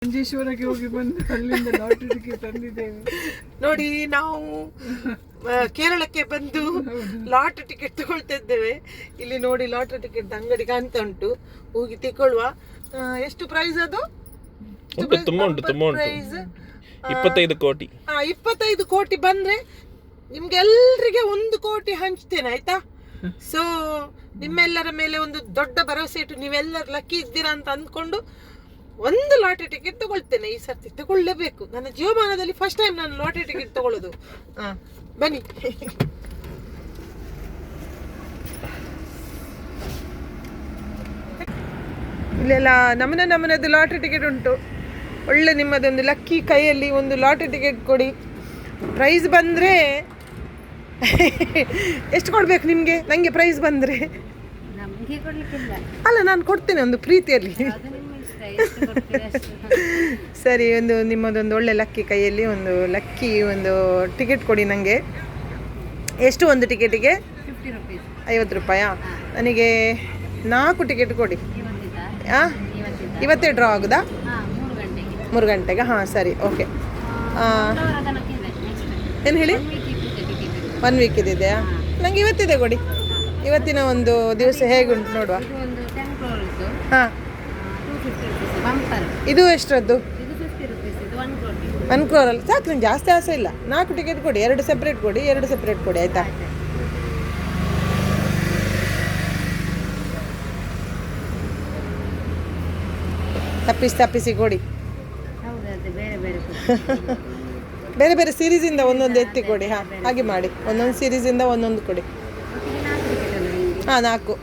ಮಂಜೇಶ್ವರಕ್ಕೆ ಹೋಗಿ ಬಂದು ಅಲ್ಲಿಂದ ಲಾಟರಿ ಟಿಕೆಟ್ ತಂದಿದ್ದೇವೆ ನೋಡಿ. ನಾವು ಕೇರಳಕ್ಕೆ ಬಂದು ಲಾಟರಿ ಟಿಕೆಟ್ ತಗೊಳ್ತಾ ಇದ್ದೇವೆ. ಇಲ್ಲಿ ನೋಡಿ ಲಾಟರಿ ಟಿಕೆಟ್ ಅಂಗಡಿ ಕಾಣ್ತಾ ಉಂಟು, ಹೋಗಿ ತಗೊಳ್ಳುವ. ಎಷ್ಟು ಪ್ರೈಸ್ ಅದು? ಪ್ರೈಸ್ 25 ಕೋಟಿ. 25 ಕೋಟಿ ಬಂದ್ರೆ ನಿಮ್ಗೆಲ್ರಿಗೆ 1 ಕೋಟಿ ಹಂಚ್ತೇನೆ, ಆಯ್ತಾ? ಸೊ ನಿಮ್ಮೆಲ್ಲರ ಮೇಲೆ ಒಂದು ದೊಡ್ಡ ಭರವಸೆ ಇಟ್ಟು ನೀವೆಲ್ಲರೂ ಲಕ್ಕಿ ಇದ್ದೀರಾ ಅಂತ ಅಂದ್ಕೊಂಡು ಒಂದು ಲಾಟರಿ ಟಿಕೆಟ್ ತಗೊಳ್ತೇನೆ. ಈ ಸರ್ತಿ ತಗೊಳ್ಳೇಬೇಕು. ನನ್ನ ಜೀವಮಾನದಲ್ಲಿ ಫಸ್ಟ್ ಟೈಮ್ ನಾನು ಲಾಟರಿ ಟಿಕೆಟ್ ತಗೊಳ್ಳೋದು. ಬನ್ನಿ. ಇಲ್ಲೆಲ್ಲ ನಮ್ಮನದ್ದು ಲಾಟರಿ ಟಿಕೆಟ್ ಉಂಟು. ಒಳ್ಳೆ ನಿಮ್ಮದೊಂದು ಲಕ್ಕಿ ಕೈಯಲ್ಲಿ ಒಂದು ಲಾಟರಿ ಟಿಕೆಟ್ ಕೊಡಿ. ಪ್ರೈಸ್ ಬಂದರೆ ಎಷ್ಟು ಕೊಡ್ಬೇಕು ನಿಮಗೆ? ನನಗೆ ಪ್ರೈಸ್ ಬಂದರೆ ಅಲ್ಲ, ನಾನು ಕೊಡ್ತೇನೆ ಒಂದು ಪ್ರೀತಿಯಲ್ಲಿ. ಸರಿ, ಒಂದು ನಿಮ್ಮದೊಂದು ಒಳ್ಳೆ ಲಕ್ಕಿ ಕೈಯಲ್ಲಿ ಒಂದು ಲಕ್ಕಿ ಒಂದು ಟಿಕೆಟ್ ಕೊಡಿ ನನಗೆ. ಎಷ್ಟು ಒಂದು ಟಿಕೆಟಿಗೆ? 50 ರೂಪಾಯಾ? ನನಗೆ 4 ಟಿಕೆಟ್ ಕೊಡಿ. ಇವತ್ತೇ ಡ್ರಾ ಆಗುದಾ? 3 ಗಂಟೆಗೆ? ಹಾಂ ಸರಿ, ಓಕೆ. ಏನು ಹೇಳಿ? 1 ವೀಕ್ ಇದೆಯಾ? ನನಗೆ ಇವತ್ತಿದೆ ಕೊಡಿ. ಇವತ್ತಿನ ಒಂದು ದಿವಸ ಹೇಗುಂಟು ನೋಡುವ. ಹಾಂ, ಇದು ಎಷ್ಟರದ್ದು? 1 ಕ್ರೋರಲ್ಲಿ ಸಾಕು, ನಂಗೆ ಜಾಸ್ತಿ ಆಸೆ ಇಲ್ಲ. 4 ಟಿಕೆಟ್ ಕೊಡಿ, 2 ಸೆಪ್ರೇಟ್ ಕೊಡಿ, 2 ಸೆಪ್ರೇಟ್ ಕೊಡಿ, ಆಯಿತಾ? ತಪ್ಪಿಸಿ ಕೊಡಿ. ಬೇರೆ ಬೇರೆ ಸೀರೀಸಿಂದ ಒಂದೊಂದು ಎತ್ತಿ ಕೊಡಿ. ಹಾಂ, ಹಾಗೆ ಮಾಡಿ. ಒಂದೊಂದು ಸೀರೀಸಿಂದ ಒಂದೊಂದು ಕೊಡಿ. ಹಾಂ, 4.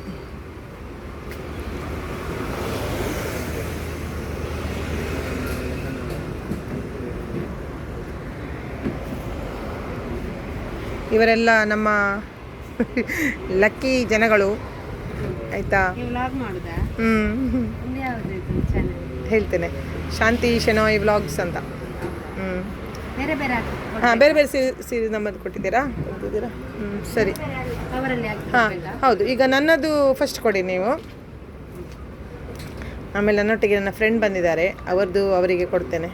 ಇವರೆಲ್ಲ ನಮ್ಮ ಲಕ್ಕಿ ಜನಗಳು, ಆಯಿತಾ? ಹೇಳ್ತೇನೆ, ಶಾಂತಿ ಶೆನಾಯ್ ವ್ಲಾಗ್ಸ್ ಅಂತ. ಹಾಂ, ಬೇರೆ ಬೇರೆ ಸೀರೀಸ್ ನಮ್ಮದು ಕೊಟ್ಟಿದ್ದೀರಾ? ಸರಿ. ಹಾಂ, ಹೌದು. ಈಗ ನನ್ನದು ಫಸ್ಟ್ ಕೊಡಿ ನೀವು, ಆಮೇಲೆ ನನ್ನೊಟ್ಟಿಗೆ ನನ್ನ ಫ್ರೆಂಡ್ ಬಂದಿದ್ದಾರೆ, ಅವರಿಗೆ ಕೊಡ್ತೇನೆ.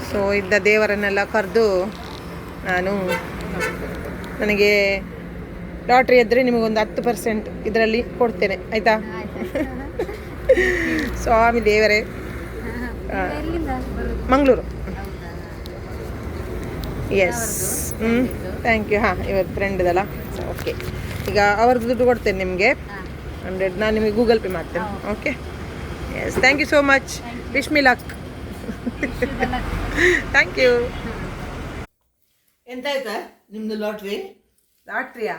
ಸೊ ಇದ್ದ ದೇವರನ್ನೆಲ್ಲ ಕರೆದು ನಾನು, ನನಗೆ ಲಾಟ್ರಿ ಇದ್ದರೆ ನಿಮಗೊಂದು 10% ಇದರಲ್ಲಿ ಕೊಡ್ತೇನೆ, ಆಯಿತಾ? ಸ್ವಾಮಿ ದೇವರೇ. ಮಂಗಳೂರು. Yes, thank you. ಹಾಂ, ಇವ್ರ ಫ್ರೆಂಡ್ದಲ್ಲ, ಓಕೆ. ಈಗ ಅವ್ರದ್ದು ದುಡ್ಡು ಕೊಡ್ತೇನೆ ನಿಮಗೆ 100. ನಾನು ನಿಮಗೆ ಗೂಗಲ್ ಪೇ ಮಾಡ್ತೇನೆ, okay? Yes, thank you so much. Wish me luck. Thank you. ಎಂತಾಯ್ತಾ ನಿಮ್ಮದು ಲಾಟ್ರಿಯಾ?